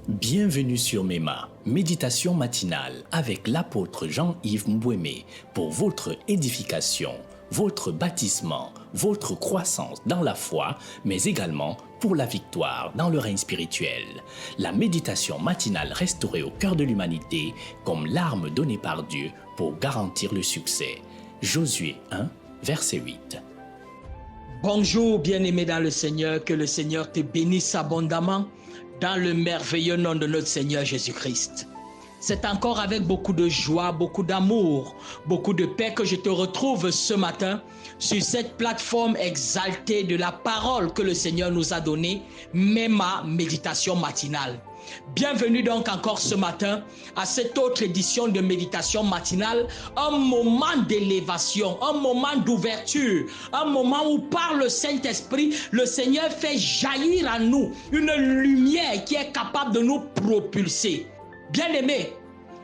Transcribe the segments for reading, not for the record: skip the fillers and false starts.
Bienvenue sur MEMA, méditation matinale avec l'apôtre Jean-Yves Mbouémé pour votre édification, votre baptisement, votre croissance dans la foi, mais également pour la victoire dans le règne spirituel. La méditation matinale restaurée au cœur de l'humanité comme l'arme donnée par Dieu pour garantir le succès. Josué 1, verset 8. Bonjour bien-aimé dans le Seigneur, que le Seigneur te bénisse abondamment dans le merveilleux nom de notre Seigneur Jésus-Christ. C'est encore avec beaucoup de joie, beaucoup d'amour, beaucoup de paix que je te retrouve ce matin sur cette plateforme exaltée de la parole que le Seigneur nous a donnée, MEMA, méditation matinale. Bienvenue donc encore ce matin à cette autre édition de méditation matinale, un moment d'élévation, un moment d'ouverture, un moment où par le Saint-Esprit, le Seigneur fait jaillir en nous une lumière qui est capable de nous propulser. Bien-aimés,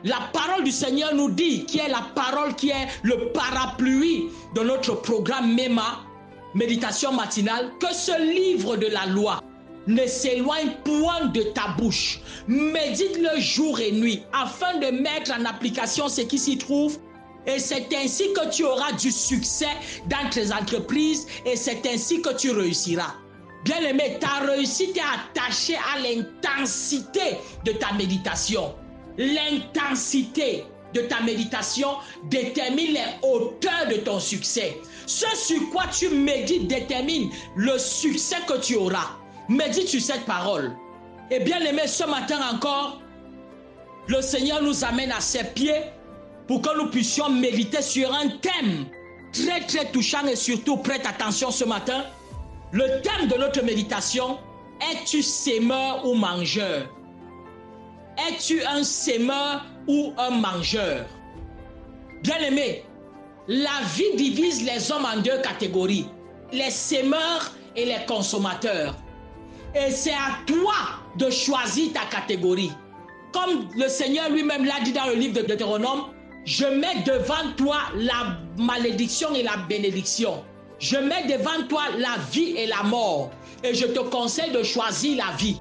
la parole du Seigneur nous dit, qui est la parole qui est le parapluie de notre programme MEMA, méditation matinale, que ce livre de la loi ne s'éloigne point de ta bouche. Médite-le jour et nuit afin de mettre en application ce qui s'y trouve. Et c'est ainsi que tu auras du succès dans tes entreprises et c'est ainsi que tu réussiras. Bien-aimé, ta réussite est attachée à l'intensité de ta méditation. L'intensité de ta méditation détermine les hauteurs de ton succès. Ce sur quoi tu médites détermine le succès que tu auras. Médite sur cette parole. Et bien aimé, ce matin encore, le Seigneur nous amène à ses pieds pour que nous puissions méditer sur un thème très touchant et surtout prête attention ce matin. Le thème de notre méditation, es-tu sémeur ou mangeur? Es-tu un sémeur ou un mangeur? Bien aimé, la vie divise les hommes en deux catégories, les sémeurs et les consommateurs. Et c'est à toi de choisir ta catégorie. Comme le Seigneur lui-même l'a dit dans le livre de Deutéronome, je mets devant toi la malédiction et la bénédiction. Je mets devant toi la vie et la mort. Et je te conseille de choisir la vie.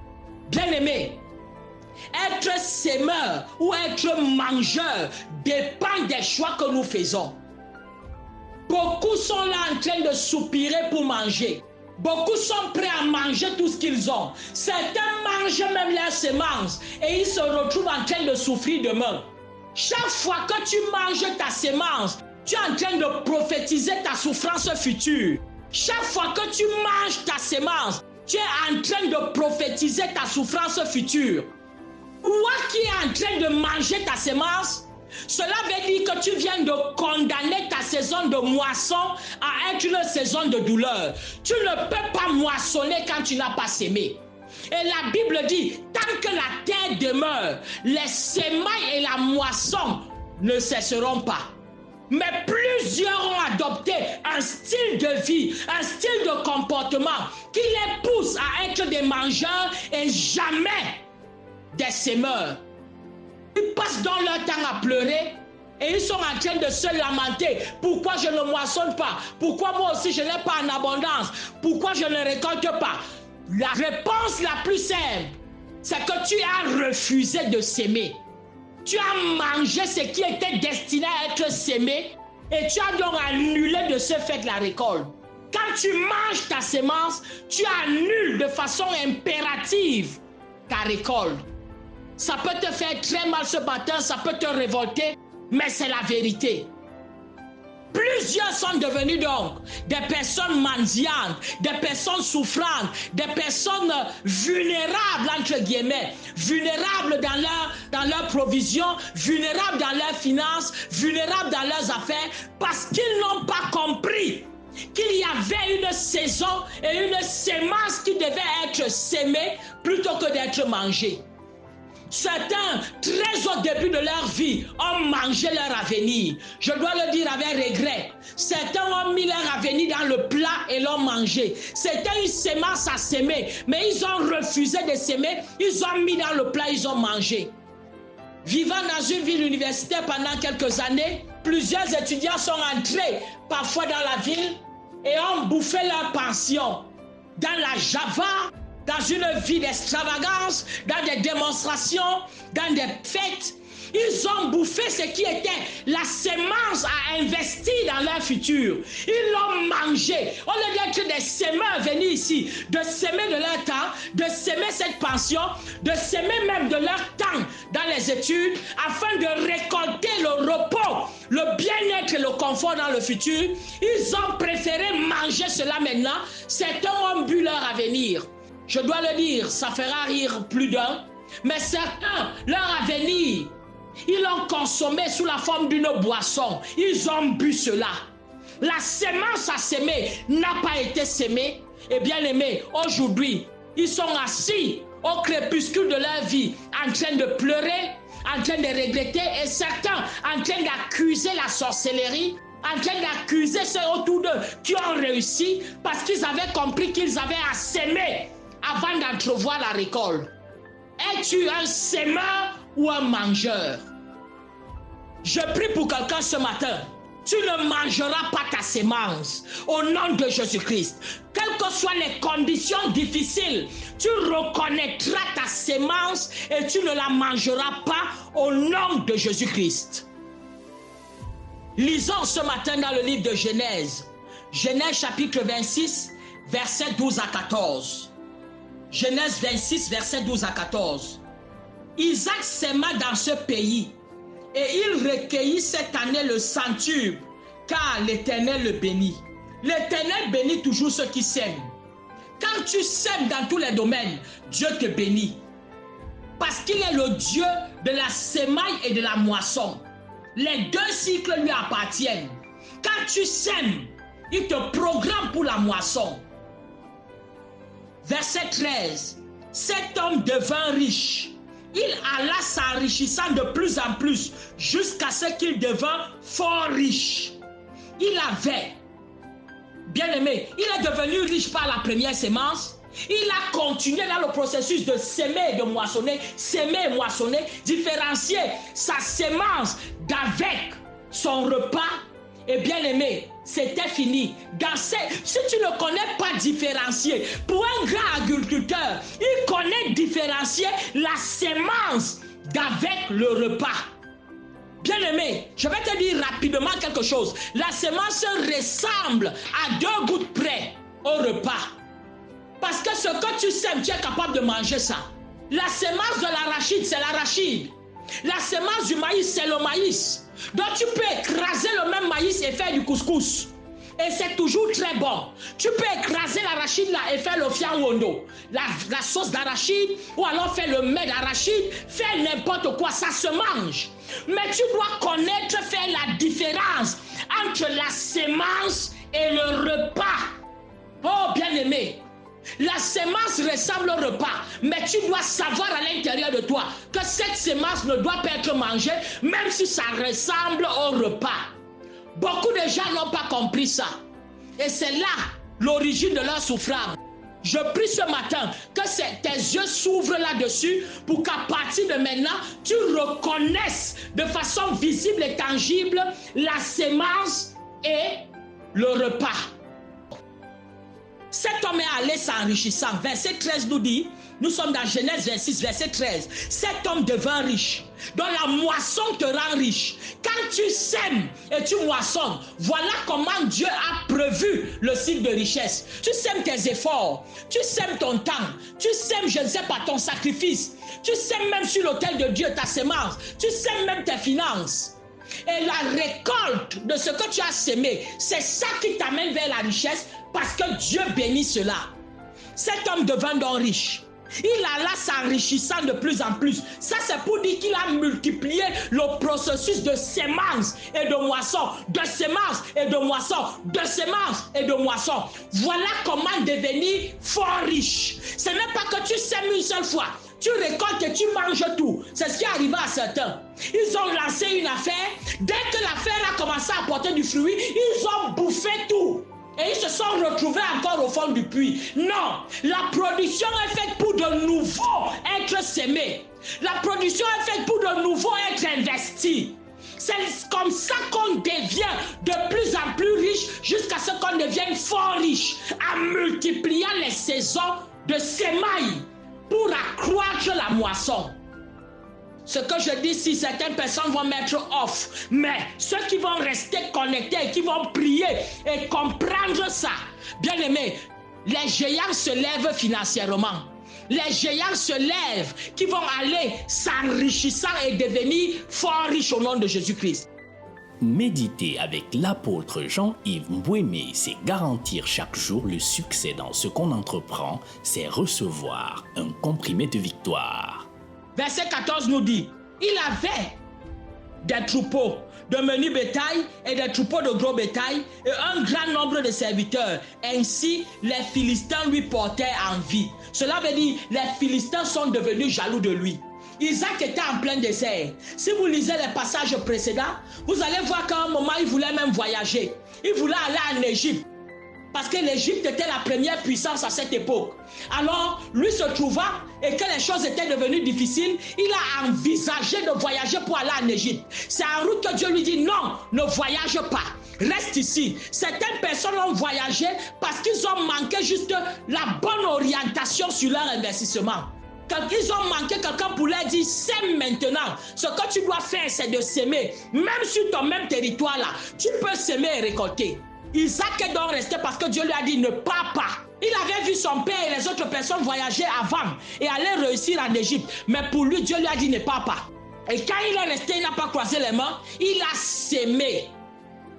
Bien-aimé, être sémeur ou être mangeur dépend des choix que nous faisons. Beaucoup sont là en train de soupirer pour manger. Beaucoup sont prêts à manger tout ce qu'ils ont. Certains mangent même leurs semences et ils se retrouvent en train de souffrir demain. Chaque fois que tu manges ta semence, tu es en train de prophétiser ta souffrance future. Chaque fois que tu manges ta semence, tu es en train de prophétiser ta souffrance future. Toi qui es en train de manger ta semence, cela veut dire que tu viens de condamner ta saison de moisson à être une saison de douleur. Tu ne peux pas moissonner quand tu n'as pas sémé. Et la Bible dit, tant que la terre demeure, les semailles et la moisson ne cesseront pas. Mais plusieurs ont adopté un style de vie, un style de comportement qui les pousse à être des mangeurs et jamais des sémeurs. Ils passent dans leur temps à pleurer et ils sont en train de se lamenter. Pourquoi je ne moissonne pas? Pourquoi moi aussi je n'ai pas en abondance? Pourquoi je ne récolte pas? La réponse la plus simple, c'est que tu as refusé de s'aimer. Tu as mangé ce qui était destiné à être sémé et tu as donc annulé de ce fait la récolte. Quand tu manges ta semence, tu annules de façon impérative ta récolte. Ça peut te faire très mal ce matin, ça peut te révolter, mais c'est la vérité. Plusieurs sont devenus donc des personnes mendiantes, des personnes souffrantes, des personnes vulnérables entre guillemets, vulnérables dans leur provision, vulnérables dans leurs finances, vulnérables dans leurs affaires, parce qu'ils n'ont pas compris qu'il y avait une saison et une sémence qui devait être sémée plutôt que d'être mangée. Certains, très au début de leur vie, ont mangé leur avenir. Je dois le dire avec regret. Certains ont mis leur avenir dans le plat et l'ont mangé. C'était une semence à s'aimer, mais ils ont refusé de s'aimer. Ils ont mis dans le plat, ils ont mangé. Vivant dans une ville universitaire pendant quelques années, plusieurs étudiants sont entrés parfois dans la ville et ont bouffé leur pension dans la Java, dans une vie d'extravagance, dans des démonstrations démonstrations, dans des fêtes. Ils ont bouffé ce qui était la sémence à investir dans leur futur. Ils l'ont mangé. Au lieu d'être des semeurs venus ici, de semer de leur temps, de semer cette pension, de semer même de leur temps dans les études, afin de récolter le repos, le bien-être et le confort dans le futur, ils ont préféré manger cela maintenant. Certains ont bu leur avenir. Je dois le dire, ça fera rire plus d'un, mais certains, leur avenir, ils l'ont consommé sous la forme d'une boisson. Ils ont bu cela. La sémence à semer n'a pas été semée. Et bien aimé, aujourd'hui, ils sont assis au crépuscule de leur vie, en train de pleurer, en train de regretter, et certains en train d'accuser la sorcellerie, en train d'accuser ceux autour d'eux qui ont réussi parce qu'ils avaient compris qu'ils avaient à s'aimer avant d'entrevoir la récolte. Es-tu un semeur ou un mangeur? Je prie pour quelqu'un ce matin. Tu ne mangeras pas ta sémence au nom de Jésus-Christ. Quelles que soient les conditions difficiles, tu reconnaîtras ta sémence et tu ne la mangeras pas au nom de Jésus-Christ. Lisons ce matin dans le livre de Genèse. Genèse chapitre 26, versets 12 à 14. Genèse 26, versets 12 à 14. Isaac sema dans ce pays et il recueillit cette année le centuple, car l'Éternel le bénit. L'Éternel bénit toujours ceux qui sèment. Quand tu sèmes dans tous les domaines, Dieu te bénit. Parce qu'il est le Dieu de la semaille et de la moisson. Les deux cycles lui appartiennent. Quand tu sèmes, il te programme pour la moisson. Verset 13. Cet homme devint riche. Il alla s'enrichissant de plus en plus jusqu'à ce qu'il devint fort riche. Il avait, bien aimé, il est devenu riche par la première sémence. Il a continué dans le processus de s'aimer et de moissonner, s'aimer et moissonner, différencier sa sémence d'avec son repas. Et bien aimé, c'était fini. Si tu ne connais pas différencier, pour un grand agriculteur, il connaît différencier la sémence d'avec le repas. Bien aimé, je vais te dire rapidement quelque chose. La sémence ressemble à 2 gouttes près au repas. Parce que ce que tu sèmes, tu es capable de manger ça. La sémence de l'arachide, c'est l'arachide. La sémence du maïs, c'est le maïs. Donc tu peux écraser le même maïs et faire du couscous. Et c'est toujours très bon. Tu peux écraser l'arachide là et faire le fianwondo, la sauce d'arachide, ou alors faire le mets d'arachide, faire n'importe quoi, ça se mange. Mais tu dois connaître, faire la différence entre la sémence et le repas. Oh bien-aimé, la sémence ressemble au repas, mais tu dois savoir à l'intérieur de toi que cette sémence ne doit pas être mangée, même si ça ressemble au repas. Beaucoup de gens n'ont pas compris ça. Et c'est là l'origine de leur souffrance. Je prie ce matin que tes yeux s'ouvrent là-dessus pour qu'à partir de maintenant, tu reconnaisses de façon visible et tangible la sémence et le repas. Cet homme est allé s'enrichissant. Verset 13 nous dit, nous sommes dans Genèse 26, verset 13. Cet homme devint riche. Donc la moisson te rend riche. Quand tu sèmes et tu moissonnes, voilà comment Dieu a prévu le cycle de richesse. Tu sèmes tes efforts, tu sèmes ton temps, tu sèmes, je ne sais pas, ton sacrifice. Tu sèmes même sur l'autel de Dieu ta sémence. Tu sèmes même tes finances. Et la récolte de ce que tu as sémé, c'est ça qui t'amène vers la richesse parce que Dieu bénit cela. Cet homme devint donc riche. Il alla s'enrichissant de plus en plus. Ça, c'est pour dire qu'il a multiplié le processus de sémence et de moisson, de sémence et de moisson, de sémence et de moisson. Voilà comment devenir fort riche. Ce n'est pas que tu sèmes une seule fois. Tu récoltes et tu manges tout. C'est ce qui est arrivé à certains. Ils ont lancé une affaire. Dès que l'affaire a commencé à porter du fruit, ils ont bouffé tout. Et ils se sont retrouvés encore au fond du puits. Non, la production est faite pour de nouveau être sémé. La production est faite pour de nouveau être investi. C'est comme ça qu'on devient de plus en plus riche jusqu'à ce qu'on devienne fort riche, en multipliant les saisons de sémailles pour accroître la moisson. Ce que je dis, si certaines personnes vont mettre off, mais ceux qui vont rester connectés, qui vont prier et comprendre ça, bien aimé, les géants se lèvent financièrement. Les géants se lèvent qui vont aller s'enrichissant et devenir fort riches au nom de Jésus-Christ. Méditer avec l'apôtre Jean-Yves Mbouémé, c'est garantir chaque jour le succès dans ce qu'on entreprend, c'est recevoir un comprimé de victoire. Verset 14 nous dit, il avait des troupeaux de menu bétail et des troupeaux de gros bétail et un grand nombre de serviteurs. Ainsi, les Philistins lui portaient envie. Cela veut dire, les Philistins sont devenus jaloux de lui. Isaac était en plein désert. Si vous lisez les passages précédents, vous allez voir qu'à un moment, il voulait même voyager. Il voulait aller en Égypte. Parce que l'Égypte était la première puissance à cette époque. Alors, lui se trouvant et que les choses étaient devenues difficiles, il a envisagé de voyager pour aller en Égypte. C'est en route que Dieu lui dit non, ne voyage pas. Reste ici. Certaines personnes ont voyagé parce qu'ils ont manqué juste la bonne orientation sur leur investissement. Quand ils ont manqué quelqu'un pour leur dire sème maintenant. Ce que tu dois faire, c'est de s'aimer. Même sur ton même territoire là, tu peux s'aimer et récolter. Isaac est donc resté parce que Dieu lui a dit ne pars pas. Il avait vu son père et les autres personnes voyager avant et aller réussir en Égypte. Mais pour lui, Dieu lui a dit ne pars pas. Et quand il est resté, il n'a pas croisé les mains, il a sémé.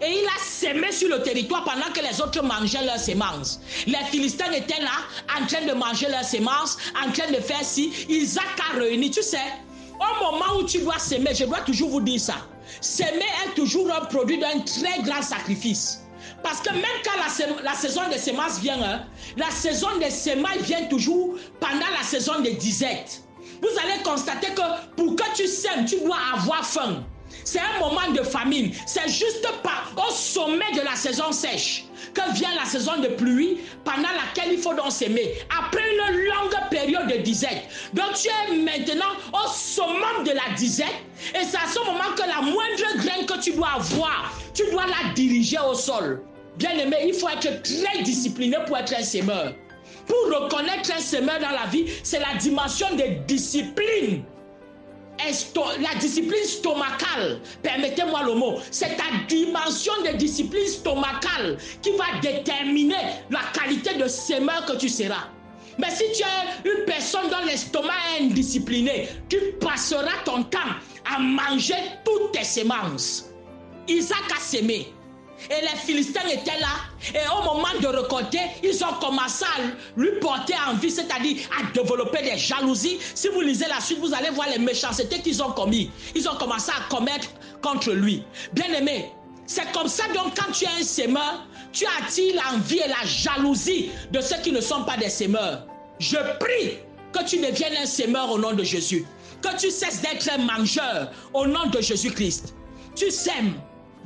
Et il a sémé sur le territoire pendant que les autres mangeaient leurs semences. Les Philistins étaient là, en train de manger leurs semences, en train de faire ci. Isaac a réuni, tu sais, au moment où tu dois s'aimer, je dois toujours vous dire ça. S'aimer est toujours un produit d'un très grand sacrifice. Parce que même quand la saison des semences vient, la saison des semailles vient toujours pendant la saison des disettes. Vous allez constater que pour que tu sèmes, tu dois avoir faim. C'est un moment de famine. C'est juste au sommet de la saison sèche que vient la saison de pluie pendant laquelle il faut donc s'aimer. Après une longue période de disette. Donc tu es maintenant au sommet de la disette et c'est à ce moment que la moindre graine que tu dois avoir, tu dois la diriger au sol. Bien aimé, il faut être très discipliné pour être un semeur. Pour reconnaître un semeur dans la vie, c'est la dimension de discipline. La discipline stomacale, permettez-moi le mot, c'est ta dimension de discipline stomacale qui va déterminer la qualité de semeur que tu seras. Mais si tu es une personne dont l'estomac est indiscipliné, tu passeras ton temps à manger toutes tes semences. Isaac a sémé. Et les Philistins étaient là. Et au moment de récolter, ils ont commencé à lui porter envie, c'est-à-dire à développer des jalousies. Si vous lisez la suite, vous allez voir les méchancetés qu'ils ont commis. Ils ont commencé à commettre contre lui. Bien aimé, c'est comme ça donc quand tu es un semeur, tu attires l'envie et la jalousie de ceux qui ne sont pas des semeurs. Je prie que tu deviennes un semeur au nom de Jésus. Que tu cesses d'être un mangeur au nom de Jésus-Christ. Tu sèmes,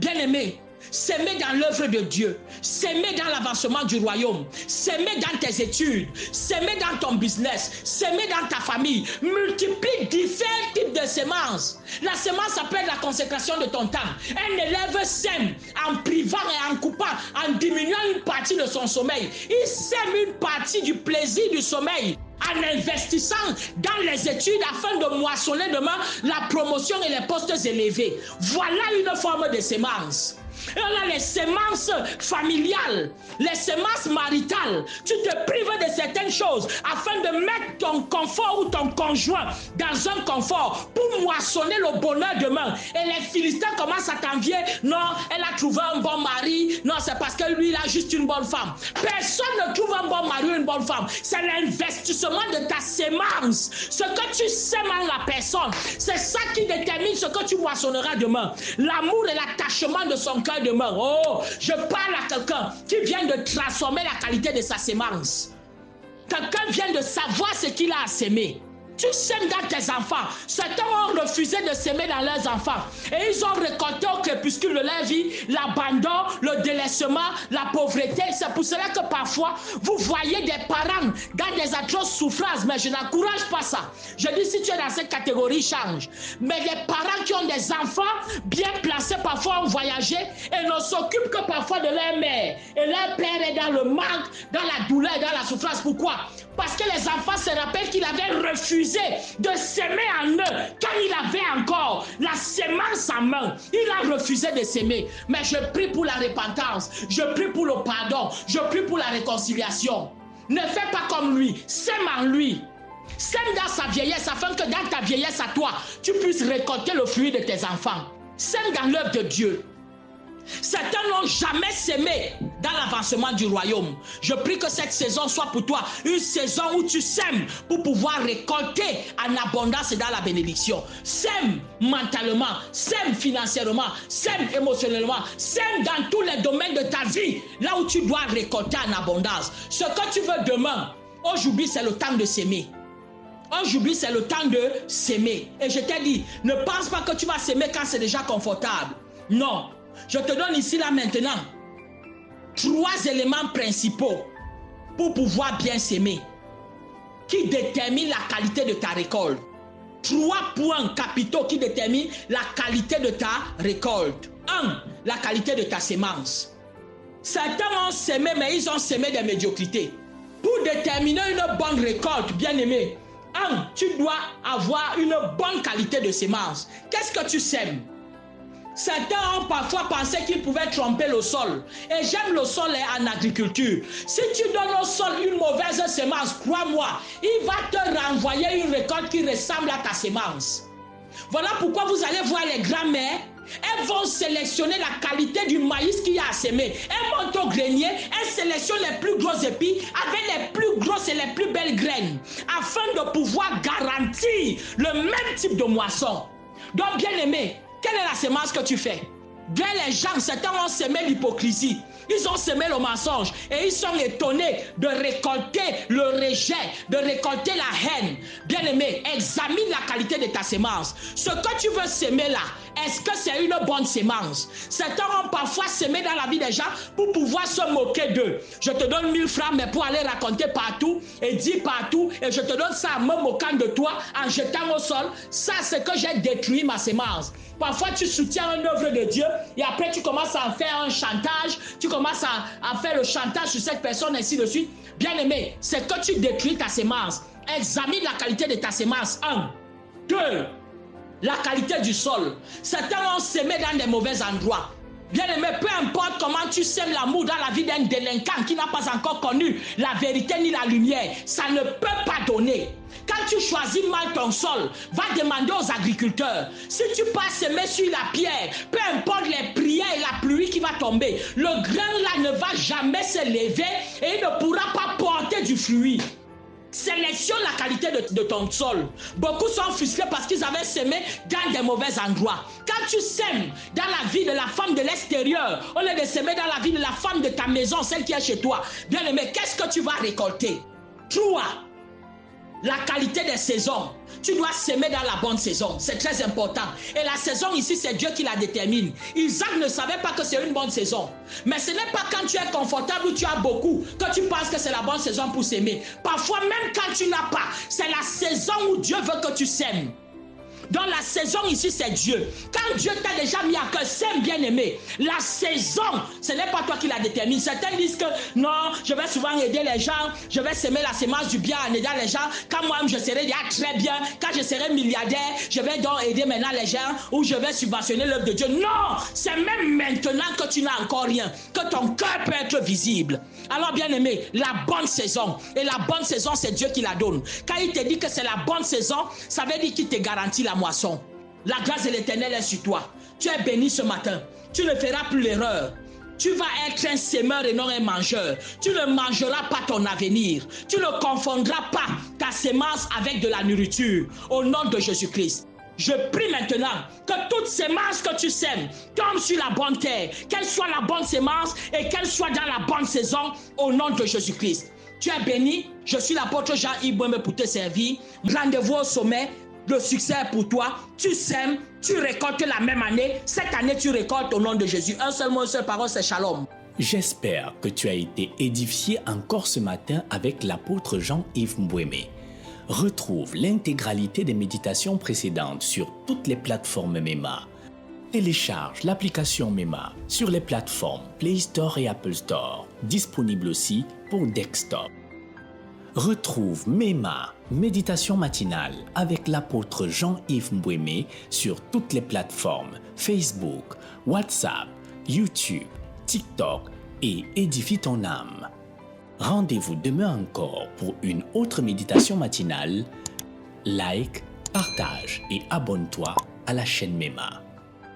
bien aimé. S'aimer dans l'œuvre de Dieu, s'aimer dans l'avancement du royaume, s'aimer dans tes études, s'aimer dans ton business, s'aimer dans ta famille. Multiplie différents types de semences. La semence, ça peut être la consécration de ton temps. Un élève sème en privant et en coupant, en diminuant une partie de son sommeil. Il sème une partie du plaisir du sommeil en investissant dans les études afin de moissonner demain la promotion et les postes élevés. Voilà une forme de semence. Et on a les semences familiales, les semences maritales. Tu te prives de certaines choses afin de mettre ton confort ou ton conjoint dans un confort pour moissonner le bonheur demain. Et les Philistins commencent à t'envier. Non, elle a trouvé un bon mari. Non, c'est parce que lui, il a juste une bonne femme. Personne ne trouve un bon mari ou une bonne femme. C'est l'investissement de ta semence. Ce que tu sèmes en la personne, c'est ça qui détermine ce que tu moissonneras demain. L'amour et l'attachement de son cœur demain. Oh, je parle à quelqu'un qui vient de transformer la qualité de sa sémence. Quelqu'un vient de savoir ce qu'il a à s'aimer. Tu sèmes dans tes enfants. Certains ont refusé de s'aimer dans leurs enfants. Et ils ont récolté au crépuscule de leur vie l'abandon, le délaissement, la pauvreté. C'est pour cela que parfois, vous voyez des parents dans des atroces souffrances. Mais je n'encourage pas ça. Je dis, si tu es dans cette catégorie, change. Mais les parents qui ont des enfants bien placés, parfois ont voyagé et ne s'occupent que parfois de leur mère. Et leur père est dans le manque, dans la douleur, dans la souffrance. Pourquoi? Parce que les enfants se rappellent qu'il avait refusé de s'aimer en eux quand il avait encore la sémence en main. Il a refusé de s'aimer. Mais je prie pour la repentance, je prie pour le pardon, je prie pour la réconciliation. Ne fais pas comme lui, sème en lui. Sème dans sa vieillesse afin que dans ta vieillesse à toi, tu puisses récolter le fruit de tes enfants. Sème dans l'œuvre de Dieu. Certains n'ont jamais sémé dans l'avancement du royaume. Je prie que cette saison soit pour toi une saison où tu sèmes pour pouvoir récolter en abondance dans la bénédiction. Sème mentalement, sème financièrement, sème émotionnellement, sème dans tous les domaines de ta vie, là où tu dois récolter en abondance. Ce que tu veux demain, aujourd'hui c'est le temps de s'aimer. Aujourd'hui, c'est le temps de s'aimer. Et je t'ai dit, ne pense pas que tu vas s'aimer quand c'est déjà confortable. Non. Je te donne ici, là, maintenant, 3 éléments principaux pour pouvoir bien s'aimer, qui déterminent la qualité de ta récolte. 3 points capitaux qui déterminent la qualité de ta récolte. 1. La qualité de ta sémence. Certains ont sémé, mais ils ont sémé des médiocrités. Pour déterminer une bonne récolte, bien aimé, tu dois avoir une bonne qualité de sémence. Qu'est-ce que tu sèmes? Certains ont parfois pensé qu'ils pouvaient tromper le sol. Et j'aime le sol en agriculture. Si tu donnes au sol une mauvaise sémence, crois-moi, il va te renvoyer une récolte qui ressemble à ta sémence. Voilà pourquoi vous allez voir les grands-mères. Elles vont sélectionner la qualité du maïs qu'il y a à s'aimer. Elles montent au grenier, elles sélectionnent les plus gros épis avec les plus grosses et les plus belles graines afin de pouvoir garantir le même type de moisson. Donc, bien aimé, quelle est la sémence que tu fais? Bien les gens, certains ont sémé l'hypocrisie. Ils ont semé le mensonge et ils sont étonnés de récolter le rejet, de récolter la haine. Bien aimé, examine la qualité de ta sémence. Ce que tu veux s'aimer là, est-ce que c'est une bonne sémence? Certains ont parfois sémé dans la vie des gens pour pouvoir se moquer d'eux. Je te donne 1000 francs, mais pour aller raconter partout et dire partout, et je te donne ça en me moquant de toi, en jetant au sol. Ça, c'est que j'ai détruit ma sémence. Parfois, tu soutiens une œuvre de Dieu et après, tu commences à en faire un chantage, tu commences à faire le chantage sur cette personne, ainsi de suite. Bien aimé, c'est que tu détruis ta sémence. Examine la qualité de ta sémence. 1. 2. La qualité du sol. Certains ont sémé dans des mauvais endroits. Bien aimé, peu importe comment tu sèmes l'amour dans la vie d'un délinquant qui n'a pas encore connu la vérité ni la lumière, ça ne peut pas donner. Quand tu choisis mal ton sol, va demander aux agriculteurs. Si tu passes semer sur la pierre, peu importe les prières et la pluie qui va tomber, le grain là ne va jamais se lever et il ne pourra pas porter du fruit. Sélectionne la qualité de ton sol. Beaucoup sont frustrés parce qu'ils avaient semé dans des mauvais endroits. Quand tu sèmes dans la vie de la femme de l'extérieur, au lieu de semer dans la vie de la femme de ta maison, celle qui est chez toi, bien aimé, qu'est-ce que tu vas récolter? 3. La qualité des saisons. Tu dois s'aimer dans la bonne saison. C'est très important. Et la saison ici, c'est Dieu qui la détermine. Isaac ne savait pas que c'est une bonne saison. Mais ce n'est pas quand tu es confortable ou tu as beaucoup que tu penses que c'est la bonne saison pour s'aimer. Parfois, même quand tu n'as pas, c'est la saison où Dieu veut que tu s'aimes. Donc la saison ici, c'est Dieu. Quand Dieu t'a déjà mis à cœur, sème bien aimé. La saison, ce n'est pas toi qui la détermine. Certains disent que non, je vais souvent aider les gens, je vais semer la sémence du bien en aidant les gens. Quand moi-même je serai déjà très bien, quand je serai milliardaire, je vais donc aider maintenant les gens ou je vais subventionner l'œuvre de Dieu. Non, c'est même maintenant que tu n'as encore rien, que ton cœur peut être visible. Alors bien aimé, la bonne saison. Et la bonne saison, c'est Dieu qui la donne. Quand il te dit que c'est la bonne saison, ça veut dire qu'il te garantit la moisson. La grâce de l'Éternel est sur toi. Tu es béni ce matin. Tu ne feras plus l'erreur. Tu vas être un semeur et non un mangeur. Tu ne mangeras pas ton avenir. Tu ne confondras pas ta sémence avec de la nourriture. Au nom de Jésus-Christ. Je prie maintenant que toute sémence que tu sèmes tombe sur la bonne terre. Qu'elle soit la bonne sémence et qu'elle soit dans la bonne saison. Au nom de Jésus-Christ. Tu es béni. Je suis l'apôtre Jean-Yves Bouémé pour te servir. Rendez-vous au sommet. Le succès est pour toi. Tu sèmes, tu récoltes la même année. Cette année, tu récoltes au nom de Jésus. Un seul mot, une seule parole, c'est shalom. J'espère que tu as été édifié encore ce matin avec l'apôtre Jean-Yves Bouémé. Retrouve l'intégralité des méditations précédentes sur toutes les plateformes MEMA. Télécharge l'application MEMA sur les plateformes Play Store et Apple Store, disponible aussi pour desktop. Retrouve MEMA, méditation matinale avec l'apôtre Jean-Yves Mbouémé sur toutes les plateformes Facebook, WhatsApp, YouTube, TikTok et Édifie ton âme. Rendez-vous demain encore pour une autre méditation matinale. Like, partage et abonne-toi à la chaîne MEMA.